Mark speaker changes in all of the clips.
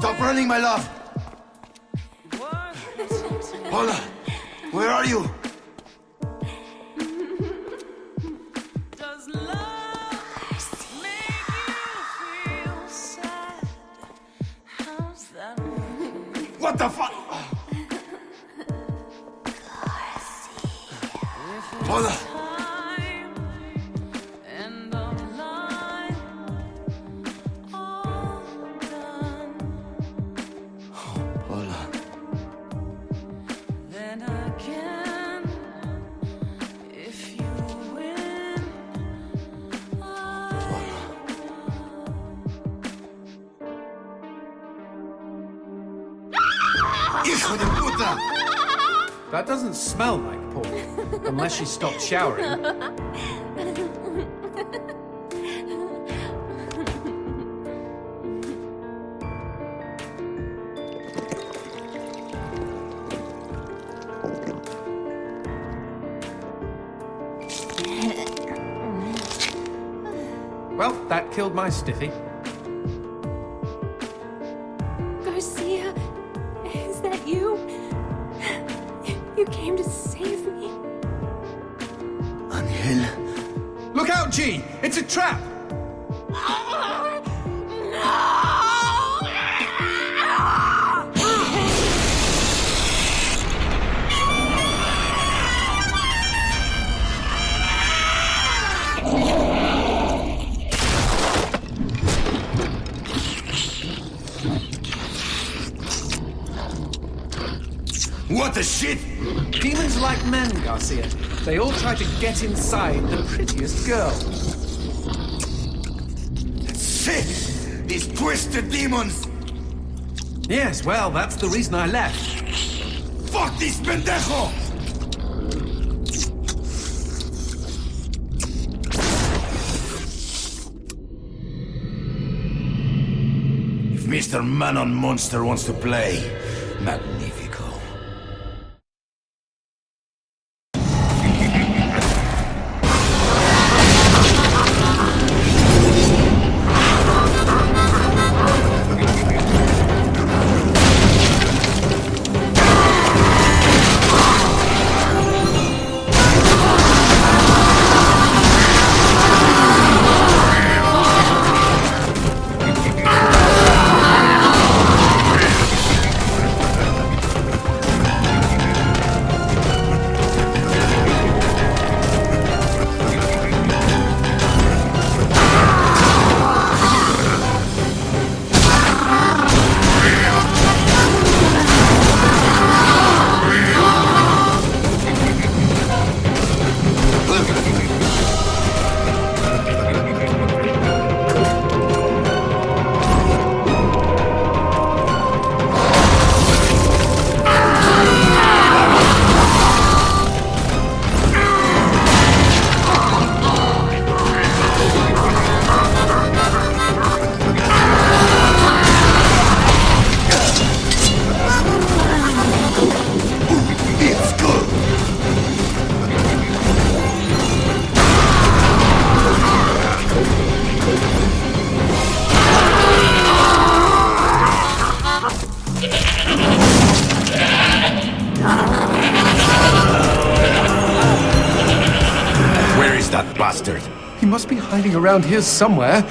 Speaker 1: Stop running, my love! Paula, where are you?
Speaker 2: Does love make you feel sad? How's that?
Speaker 1: What the fuck? Paula!
Speaker 2: Time and the line all done.
Speaker 1: Paula.
Speaker 2: Then again, if you win,
Speaker 1: Hijo de puta!
Speaker 3: That doesn't smell like Paul, unless she stopped showering. Well, that killed my stiffy.
Speaker 4: Garcia, is that you? You came to save me.
Speaker 1: Angel.
Speaker 3: Look out, G! It's a trap!
Speaker 1: What the shit?
Speaker 3: Demons like men, Garcia. They all try to get inside the prettiest girl.
Speaker 1: Shit! These twisted demons!
Speaker 3: Yes, well, that's the reason I left.
Speaker 1: Fuck this pendejo! If Mr. Man-on Monster wants to play, magnifico. Where is that bastard?
Speaker 3: He must be hiding around here somewhere.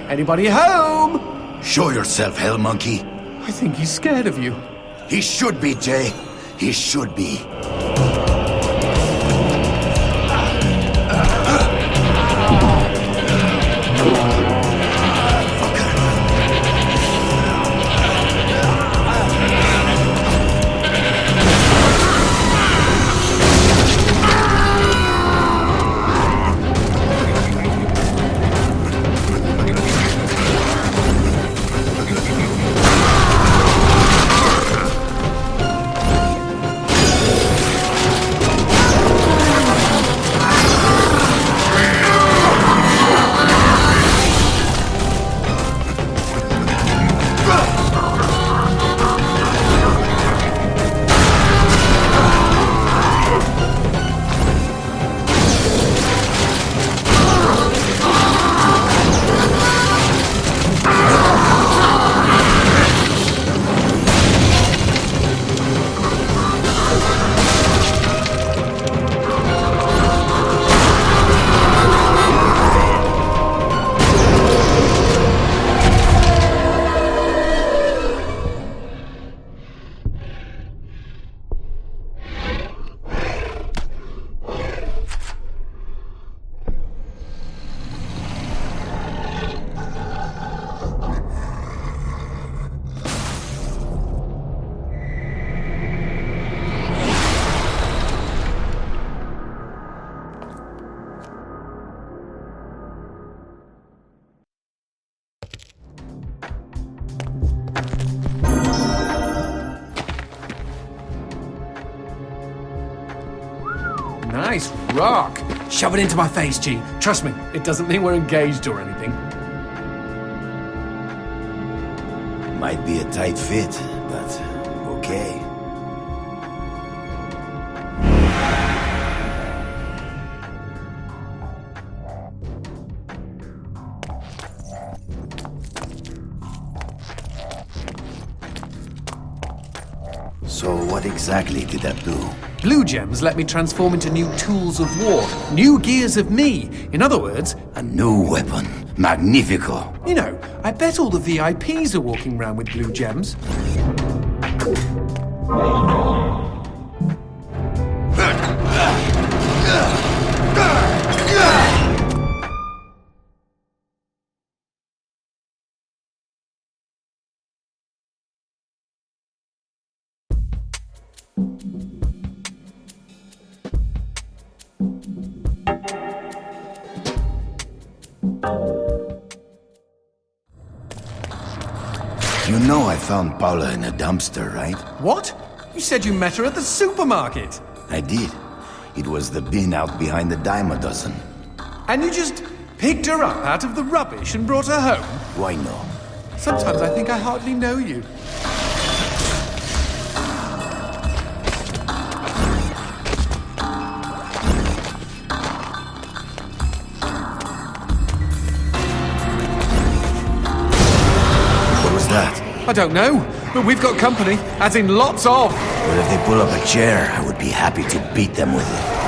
Speaker 3: Anybody home?
Speaker 1: Show yourself, Hell Monkey.
Speaker 3: I think he's scared of you.
Speaker 1: He should be, Jay. He should be.
Speaker 3: Nice rock. Shove it into my face, G. Trust me, it doesn't mean we're engaged or anything.
Speaker 1: Might be a tight fit, but okay. So what exactly did that do?
Speaker 3: Blue gems let me transform into new tools of war, new gears of me. In other words,
Speaker 1: A new weapon. Magnifico.
Speaker 3: you know, I bet all the VIPs are walking around with blue gems.
Speaker 1: You know I found Paula in a dumpster, right?
Speaker 3: What? You said you met her at the supermarket.
Speaker 1: I did. It was the bin out behind the dime a dozen.
Speaker 3: And you just picked her up out of the rubbish and brought her home?
Speaker 1: Why no?
Speaker 3: Sometimes I think I hardly know you.
Speaker 1: What was that?
Speaker 3: I don't know, but we've got company, as in lots of.
Speaker 1: But if they pull up a chair, I would be happy to beat them with it.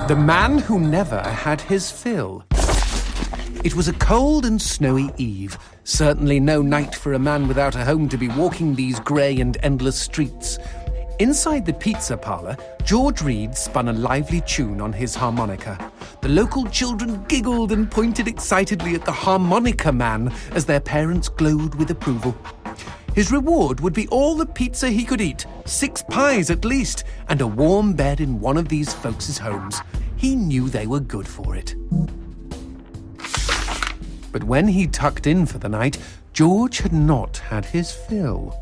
Speaker 3: The man who never had his fill. It was a cold and snowy eve. Certainly no night for a man without a home to be walking these grey and endless streets. Inside the pizza parlour, George Reed spun a lively tune on his harmonica. The local children giggled and pointed excitedly at the harmonica man as their parents glowed with approval. His reward would be all the pizza he could eat, 6 pies at least, and a warm bed in one of these folks' homes. He knew they were good for it. But when he tucked in for the night, George had not had his fill.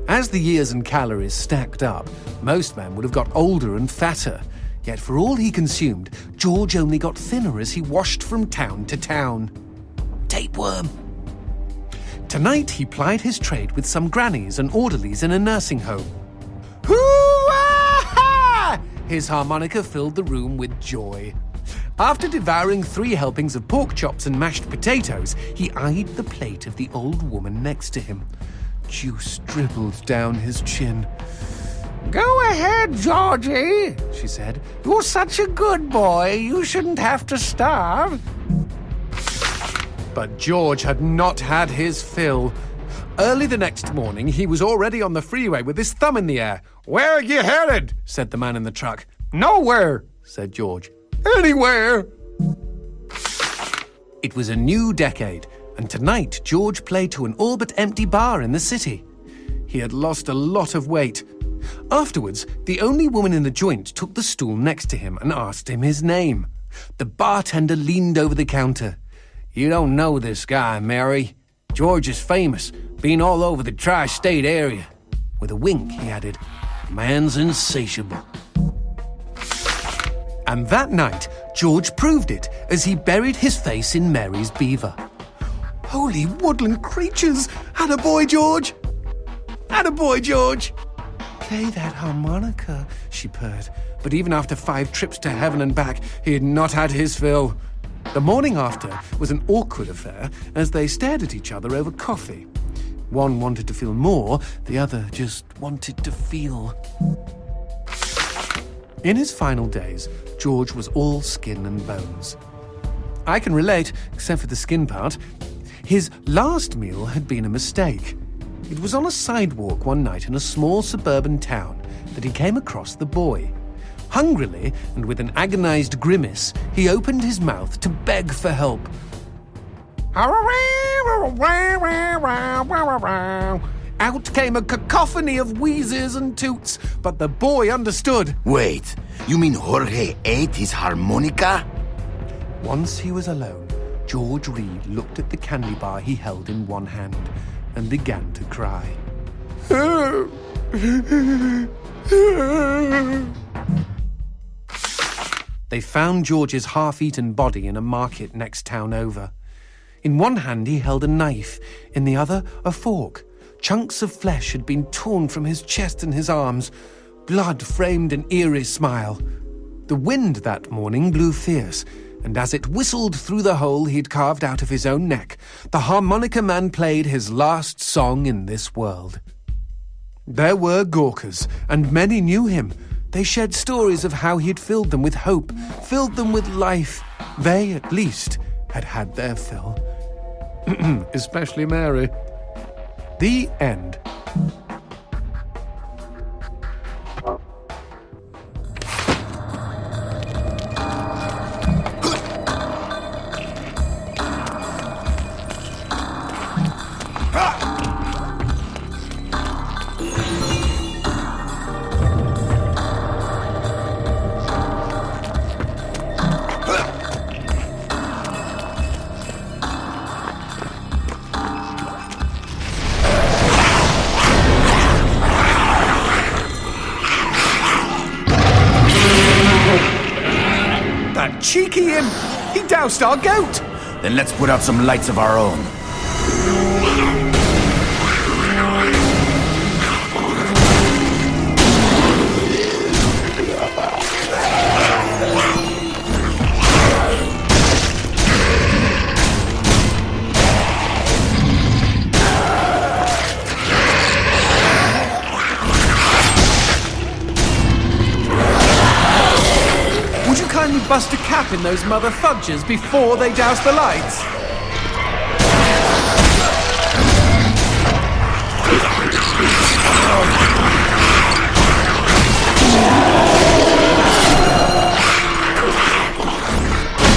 Speaker 3: As the years and calories stacked up, most men would have got older and fatter. Yet for all he consumed, George only got thinner as he washed from town to town. Tapeworm. Tonight he plied his trade with some grannies and orderlies in a nursing home. Hoo-ah-ha! His harmonica filled the room with joy. After devouring 3 helpings of pork chops and mashed potatoes, he eyed the plate of the old woman next to him. Juice dribbled down his chin. "Go ahead, Georgie," she said. "You're such a good boy, you shouldn't have to starve." But George had not had his fill. Early the next morning, he was already on the freeway with his thumb in the air. "Where are you headed?" said the man in the truck. "Nowhere," said George. "Anywhere." It was a new decade, and tonight George played to an all but empty bar in the city. He had lost a lot of weight. Afterwards, the only woman in the joint took the stool next to him and asked him his name. The bartender leaned over the counter. "You don't know this guy, Mary. George is famous, been all over the tri-state area." With a wink, he added, "Man's insatiable." And that night, George proved it as he buried his face in Mary's beaver. Holy woodland creatures! Attaboy, George! Attaboy, George! "Play that harmonica," she purred. But even after 5 trips to heaven and back, he had not had his fill. The morning after was an awkward affair as they stared at each other over coffee. One wanted to feel more, the other just wanted to feel. In his final days, George was all skin and bones. I can relate, except for the skin part. His last meal had been a mistake. It was on a sidewalk one night in a small suburban town that he came across the boy. Hungrily, and with an agonized grimace, he opened his mouth to beg for help. Out came a cacophony of wheezes and toots, but the boy understood.
Speaker 1: Wait, you mean Jorge ate his harmonica?
Speaker 3: Once he was alone, George Reed looked at the candy bar he held in one hand and began to cry. They found George's half-eaten body in a market next town over. In one hand he held a knife, in the other a fork. Chunks of flesh had been torn from his chest and his arms. Blood framed an eerie smile. The wind that morning blew fierce, and as it whistled through the hole he'd carved out of his own neck, the harmonica man played his last song in this world. There were Gawkers, and many knew him. They shared stories of how he'd filled them with hope, filled them with life. They, at least, had had their fill. Especially Mary. The end. Cheeky him! He doused our goat!
Speaker 1: Then let's put out some lights of our own.
Speaker 3: Would you kindly bust a cap in those mother fudgers before they douse the lights?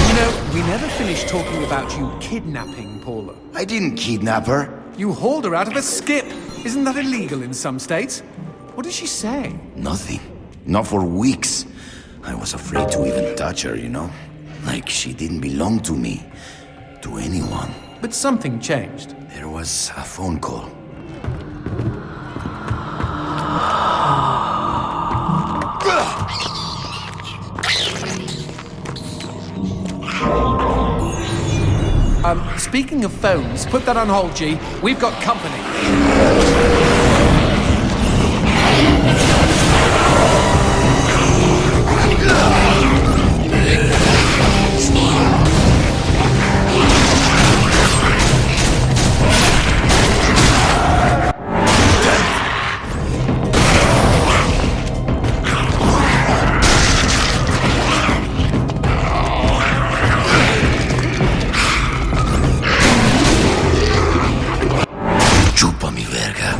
Speaker 3: You know, we never finished talking about you kidnapping Paula.
Speaker 1: I didn't kidnap her.
Speaker 3: You hauled her out of a skip. Isn't that illegal in some states? What did she say?
Speaker 1: Nothing. Not for weeks. I was afraid to even touch her, you know? Like she didn't belong to me. To anyone.
Speaker 3: But something changed.
Speaker 1: There was a phone call.
Speaker 3: Speaking of phones, put that on hold, G. We've got company.
Speaker 1: Chupa mi verga.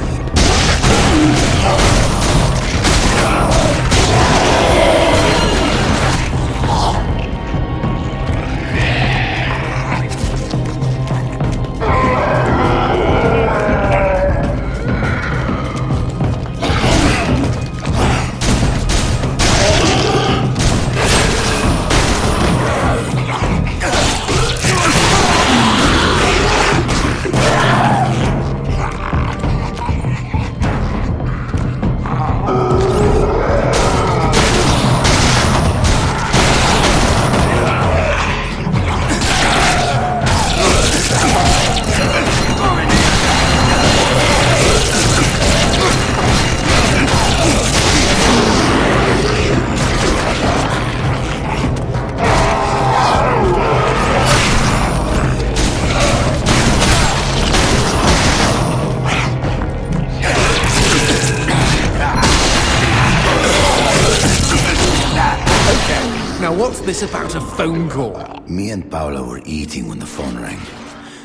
Speaker 3: Now what's this about a phone call?
Speaker 1: Me and Paula were eating when the phone rang.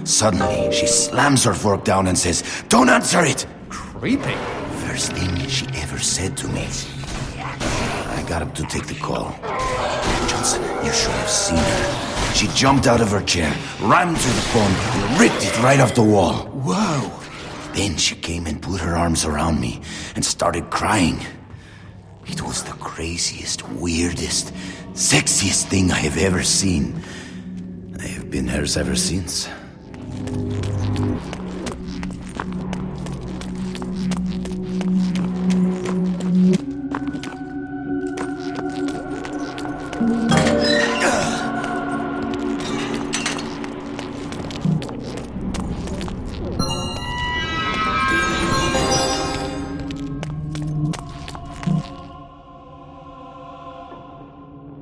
Speaker 1: Suddenly, she slams her fork down and says, "Don't answer it!"
Speaker 3: Creepy.
Speaker 1: First thing she ever said to me. I got up to take the call. Johnson, you should have seen her. She jumped out of her chair, ran to the phone, and ripped it right off the wall.
Speaker 3: Whoa.
Speaker 1: Then she came and put her arms around me and started crying. It was the craziest, weirdest, sexiest thing I have ever seen. I have been hers ever since.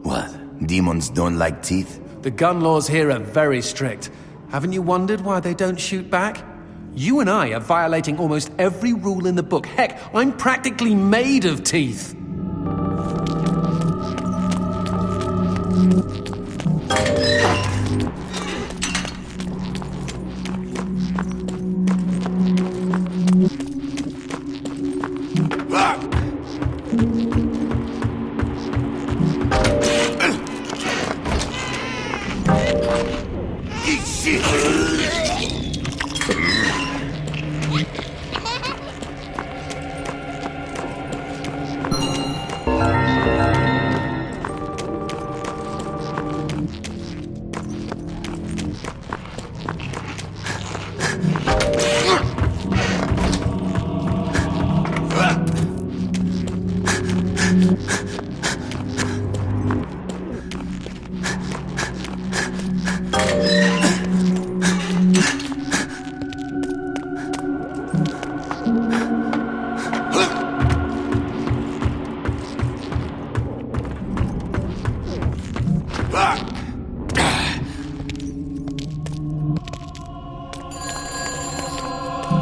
Speaker 1: What? Demons don't like teeth?
Speaker 3: The gun laws here are very strict. Haven't you wondered why they don't shoot back? You and I are violating almost every rule in the book. Heck, I'm practically made of teeth.
Speaker 1: Eat shit!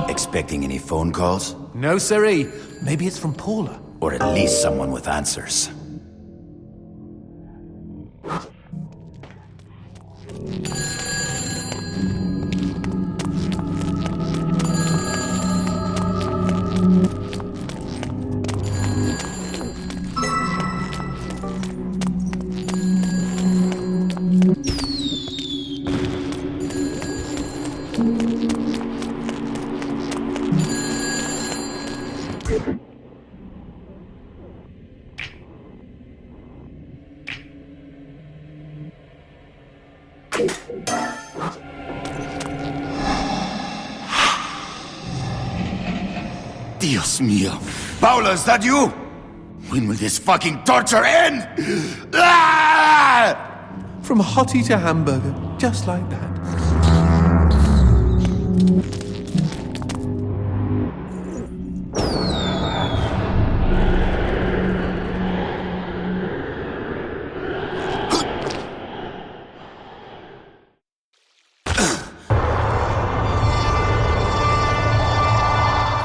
Speaker 1: Expecting any phone calls?
Speaker 3: No, siree. Maybe it's from Paula.
Speaker 1: Or at least someone with answers. Dios mío. Paula, is that you? When will this fucking torture end? Ah!
Speaker 3: From hottie to hamburger, just like that.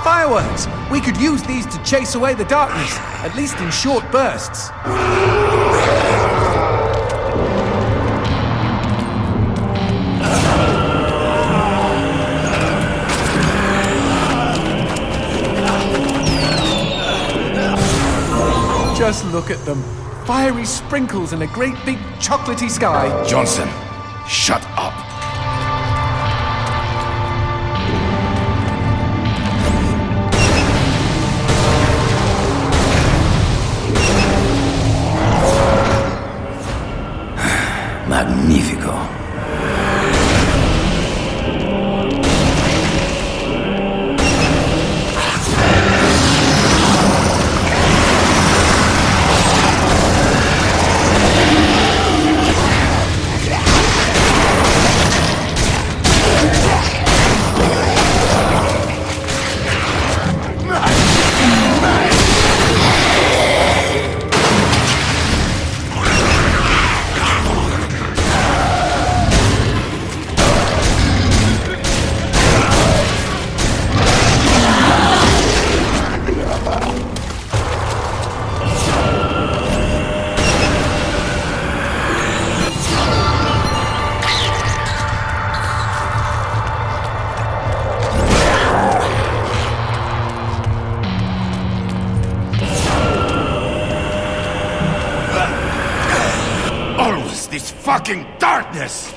Speaker 3: Fireworks! We could use these to chase away the darkness, at least in short bursts. Just look at them. Fiery sprinkles in a great big chocolatey sky.
Speaker 1: Johnson, shut up. Magnifico. Always this fucking darkness!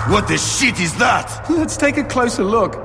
Speaker 1: What the shit is that?
Speaker 3: Let's take a closer look.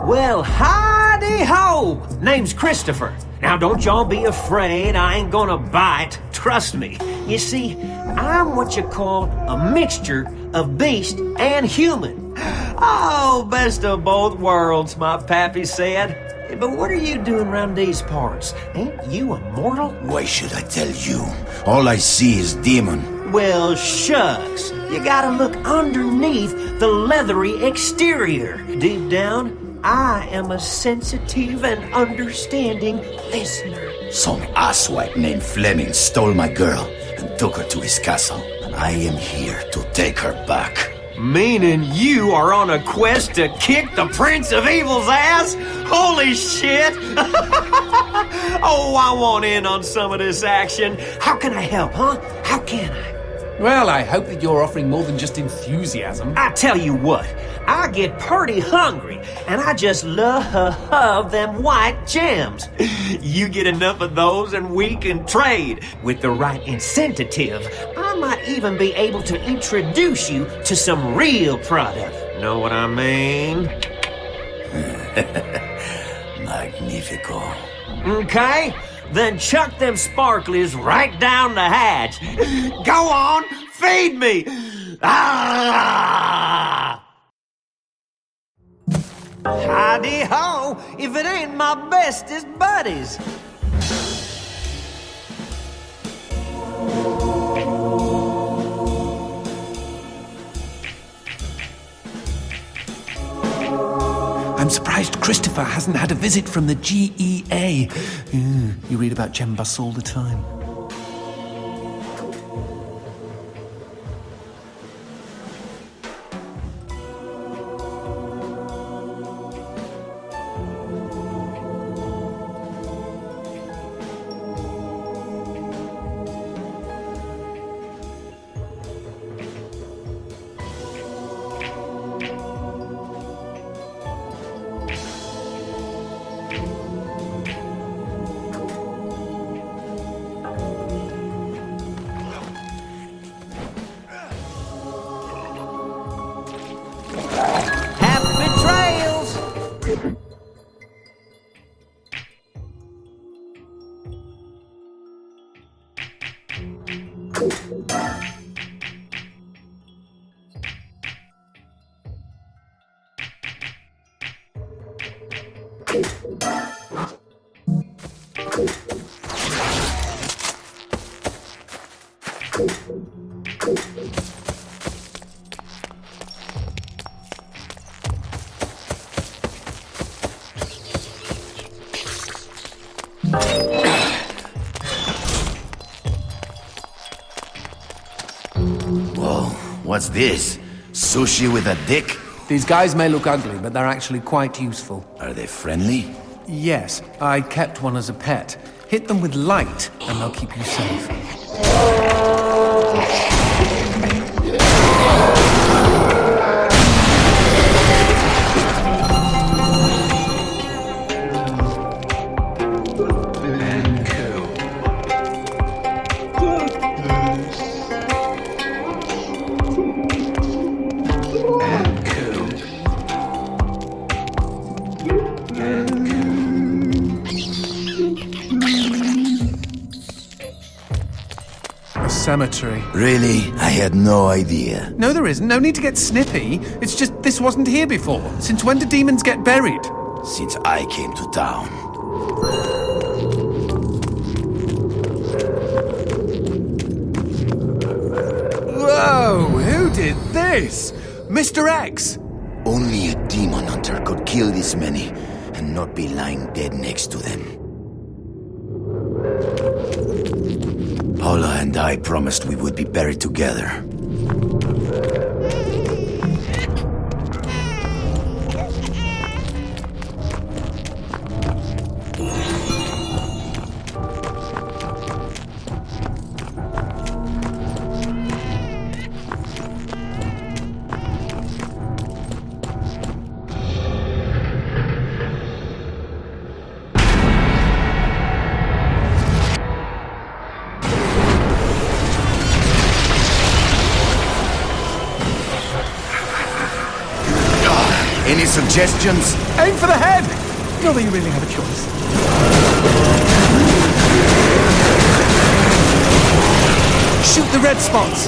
Speaker 5: Well, howdy-ho! Name's Christopher. Now, don't y'all be afraid. I ain't gonna bite. Trust me. You see, I'm what you call a mixture of beast and human. Oh, best of both worlds, my pappy said. But what are you doing around these parts? Ain't you a mortal?
Speaker 1: Why should I tell you? All I see is demon.
Speaker 5: Well, shucks. You gotta look underneath the leathery exterior. Deep down, I am a sensitive and understanding listener.
Speaker 1: Some asswipe named Fleming stole my girl and took her to his castle. I am here to take her back.
Speaker 5: Meaning you are on a quest to kick the Prince of Evil's ass? Holy shit! Oh, I want in on some of this action. How can I help, huh? How can I?
Speaker 3: Well, I hope that you're offering more than just enthusiasm.
Speaker 5: I tell you what, I get purty hungry, and I just love them white gems. You get enough of those and we can trade. With the right incentive, I might even be able to introduce you to some real product. Know what I mean?
Speaker 1: Magnifico.
Speaker 5: Okay? Then chuck them sparklies right down the hatch. Go on, feed me! Ah! Hidey-ho, if it ain't my bestest buddies.
Speaker 3: I'm surprised Christopher hasn't had a visit from the GEA. You read about Gembus all the time.
Speaker 5: Happy trails!
Speaker 1: Whoa, what's this? Sushi with a dick?
Speaker 3: These guys may look ugly, but they're actually quite useful.
Speaker 1: Are they friendly?
Speaker 3: Yes, I kept one as a pet. Hit them with light, and they'll keep you safe. A cemetery.
Speaker 1: Really? I had no idea.
Speaker 3: No, there isn't. No need to get snippy. It's just this wasn't here before. Since when do demons get buried?
Speaker 1: Since I came to town.
Speaker 3: Whoa! Who did this? Mr. X!
Speaker 1: Only a demon hunter could kill this many and not be lying dead next to them. Paula and I promised we would be buried together. Any suggestions?
Speaker 3: Aim for the head! Not that you really have a choice. Shoot the red spots!